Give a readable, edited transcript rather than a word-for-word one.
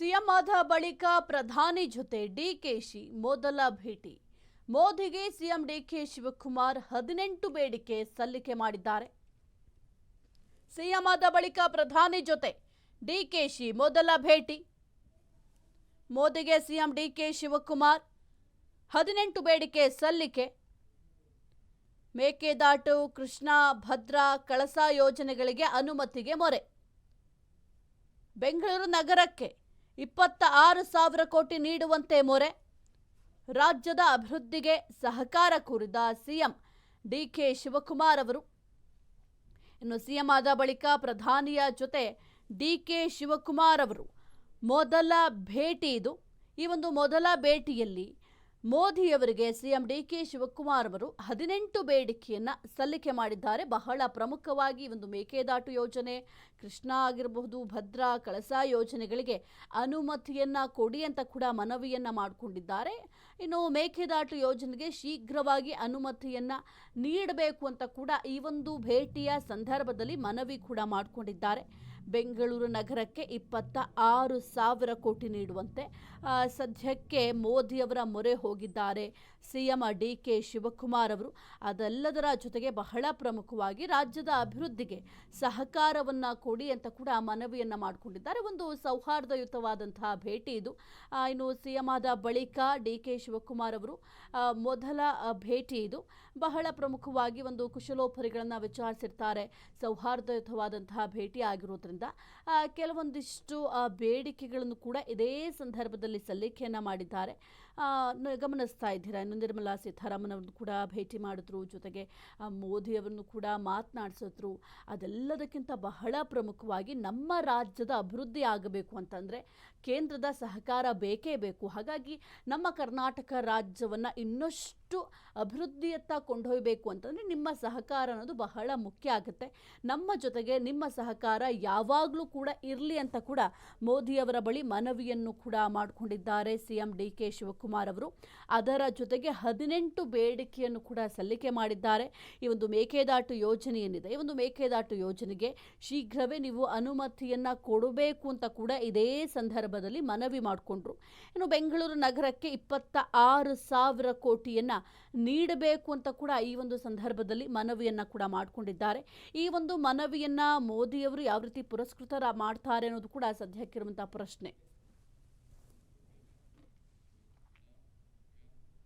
CM ಆದ ಬಳಿಕ ಪ್ರಧಾನಿ ಜೊತೆ ಡಿಕೆಶಿ ಮೊದಲ ಭೇಟಿ. ಮೋದಿಗೆ ಸಿಎಂ ಡಿಕೆ ಶಿವಕುಮಾರ್ 18 ಬೇಡಿಕೆ ಸಲ್ಲಿಕೆ ಮಾಡಿದ್ದಾರೆ. ಸಿಎಂ ಆದ ಬಳಿಕ ಪ್ರಧಾನಿ ಜೊತೆ ಡಿಕೆಶಿ ಮೊದಲ ಭೇಟಿ. ಮೋದಿಗೆ ಸಿಎಂ ಡಿಕೆ ಶಿವಕುಮಾರ್ 18 ಬೇಡಿಕೆ ಸಲ್ಲಿಕೆ. ಮೇಕೆದಾಟು, ಕೃಷ್ಣಾ, ಭದ್ರಾ, ಕಳಸಾ ಯೋಜನೆಗಳಿಗೆ ಅನುಮತಿಗೆ ಮೊರೆ. ಬೆಂಗಳೂರು ನಗರಕ್ಕೆ 26,000 ಕೋಟಿ ನೀಡುವಂತೆ ಮೊರೆ. ರಾಜ್ಯದ ಅಭಿವೃದ್ಧಿಗೆ ಸಹಕಾರ ಕೋರಿದ ಸಿಎಂ ಡಿಕೆ ಶಿವಕುಮಾರ್ ಅವರು. ಇನ್ನು ಸಿಎಂ ಆದ ಬಳಿಕ ಪ್ರಧಾನಿಯ ಜೊತೆ ಡಿಕೆ ಶಿವಕುಮಾರ್ ಅವರು ಮೊದಲ ಭೇಟಿ ಇದು. ಈ ಒಂದು ಮೊದಲ ಭೇಟಿಯಲ್ಲಿ ಮೋದಿಯವರಿಗೆ ಸಿಎಂ ಡಿಕೆ ಶಿವಕುಮಾರ್ ಅವರು 18 ಬೇಡಿಕೆಯನ್ನ ಸಲ್ಲಿಕೆ ಮಾಡಿದ್ದಾರೆ. ಬಹಳ ಪ್ರಮುಖವಾಗಿ ಒಂದು ಮೇಕೆದಾಟು ಯೋಜನೆ, ಕೃಷ್ಣಾ ಆಗಿರಬಹುದು, ಭದ್ರಾ, ಕಳಸಾ ಯೋಜನೆಗಳಿಗೆ ಅನುಮತಿಯನ್ನ ಕೊಡಿ ಅಂತ ಕೂಡ ಮನವಿಯನ್ನ ಮಾಡಿಕೊಂಡಿದ್ದಾರೆ. ಇನ್ನು ಮೇಕೆದಾಟು ಯೋಜನೆಗೆ ಶೀಘ್ರವಾಗಿ ಅನುಮತಿಯನ್ನ ನೀಡಬೇಕು ಅಂತ ಕೂಡ ಈ ಒಂದು ಭೇಟಿಯ ಸಂದರ್ಭದಲ್ಲಿ ಮನವಿ ಕೂಡ ಮಾಡಿಕೊಂಡಿದ್ದಾರೆ. ಬೆಂಗಳೂರು ನಗರಕ್ಕೆ 26,000 ಕೋಟಿ ನೀಡುವಂತೆ ಸದ್ಯಕ್ಕೆ ಮೋದಿಯವರ ಮೊರೆ ಹೋಗಿದ್ದಾರೆ ಸಿಎಂ ಡಿಕೆ ಶಿವಕುಮಾರ್ ಅವರು. ಅದೆಲ್ಲದರ ಜೊತೆಗೆ ಬಹಳ ಪ್ರಮುಖವಾಗಿ ರಾಜ್ಯದ ಅಭಿವೃದ್ಧಿಗೆ ಸಹಕಾರವನ್ನ ಕೊಡಿ ಅಂತ ಕೂಡ ಮನವಿಯನ್ನ ಮಾಡಿಕೊಂಡಿದ್ದಾರೆ. ಒಂದು ಸೌಹಾರ್ದಯುತವಾದಂತಹ ಭೇಟಿ ಇದು. ಇನ್ನು ಸಿಎಂ ಆದ ಬಳಿಕ ಡಿಕೆ ಶಿವಕುಮಾರ್ ಅವರು ಮೊದಲ ಭೇಟಿ ಇದು. ಬಹಳ ಪ್ರಮುಖವಾಗಿ ಒಂದು ಕುಶಲೋಪರಿಗಳನ್ನ ವಿಚಾರಿಸಿರ್ತಾರೆ. ಸೌಹಾರ್ದಯುತವಾದಂತಹ ಭೇಟಿ ಆಗಿರೋದ್ರಿಂದ ಕೆಲವೊಂದಿಷ್ಟು ಬೇಡಿಕೆಗಳನ್ನು ಕೂಡ ಇದೇ ಸಂದರ್ಭದಲ್ಲಿ ಸಲ್ಲಿಕೆಯನ್ನ ಮಾಡಿದ್ದಾರೆ. ಗಮನಿಸ್ತಾ ಇದ್ದೀರಾ, ಇನ್ನು ನಿರ್ಮಲಾ ಸೀತಾರಾಮನ್ ಅವರನ್ನು ಕೂಡ ಭೇಟಿ ಮಾಡಿದ್ರು, ಜೊತೆಗೆ ಮೋದಿಯವರನ್ನು ಕೂಡ ಮಾತನಾಡಿಸಿದ್ರು. ಅದೆಲ್ಲದಕ್ಕಿಂತ ಬಹಳ ಪ್ರಮುಖವಾಗಿ ನಮ್ಮ ರಾಜ್ಯದ ಅಭಿವೃದ್ಧಿ ಆಗಬೇಕು ಅಂತಂದರೆ ಕೇಂದ್ರದ ಸಹಕಾರ ಬೇಕೇ ಬೇಕು. ಹಾಗಾಗಿ ನಮ್ಮ ಕರ್ನಾಟಕ ರಾಜ್ಯವನ್ನು ಇನ್ನಷ್ಟು ಅಭಿವೃದ್ಧಿಯತ್ತ ಕೊಂಡೊಯ್ಯಬೇಕು ಅಂತಂದರೆ ನಿಮ್ಮ ಸಹಕಾರ ಅನ್ನೋದು ಬಹಳ ಮುಖ್ಯ ಆಗುತ್ತೆ. ನಮ್ಮ ಜೊತೆಗೆ ನಿಮ್ಮ ಸಹಕಾರ ಯಾವಾಗಲೂ ಕೂಡ ಇರಲಿ ಅಂತ ಕೂಡ ಮೋದಿಯವರ ಬಳಿ ಮನವಿಯನ್ನು ಕೂಡ ಮಾಡಿಕೊಂಡಿದ್ದಾರೆ ಸಿಎಂ ಡಿಕೆ ಶಿವಕುಮಾರ್ ಅವರು. ಅದರ ಜೊತೆಗೆ 18 ಬೇಡಿಕೆಯನ್ನು ಕೂಡ ಸಲ್ಲಿಕೆ ಮಾಡಿದ್ದಾರೆ. ಈ ಒಂದು ಮೇಕೆದಾಟು ಯೋಜನೆ ಏನಿದೆ, ಈ ಒಂದು ಮೇಕೆದಾಟು ಯೋಜನೆಗೆ ಶೀಘ್ರವೇ ನೀವು ಅನುಮತಿಯನ್ನು ಕೊಡಬೇಕು ಅಂತ ಕೂಡ ಇದೇ ಸಂದರ್ಭದಲ್ಲಿ ಮನವಿ ಮಾಡಿಕೊಂಡ್ರು. ಇನ್ನು ಬೆಂಗಳೂರು ನಗರಕ್ಕೆ 26,000 ಕೋಟಿಯನ್ನು ನೀಡಬೇಕು ಅಂತ ಕೂಡ ಈ ಒಂದು ಸಂದರ್ಭದಲ್ಲಿ ಮನವಿಯನ್ನು ಕೂಡ ಮಾಡಿಕೊಂಡಿದ್ದಾರೆ. ಈ ಒಂದು ಮನವಿಯನ್ನು ಮೋದಿಯವರು ಯಾವ ರೀತಿ ಪುರಸ್ಕೃತ ಮಾಡ್ತಾರೆ ಅನ್ನೋದು ಕೂಡ ಸದ್ಯಕ್ಕಿರುವಂತಹ ಪ್ರಶ್ನೆ.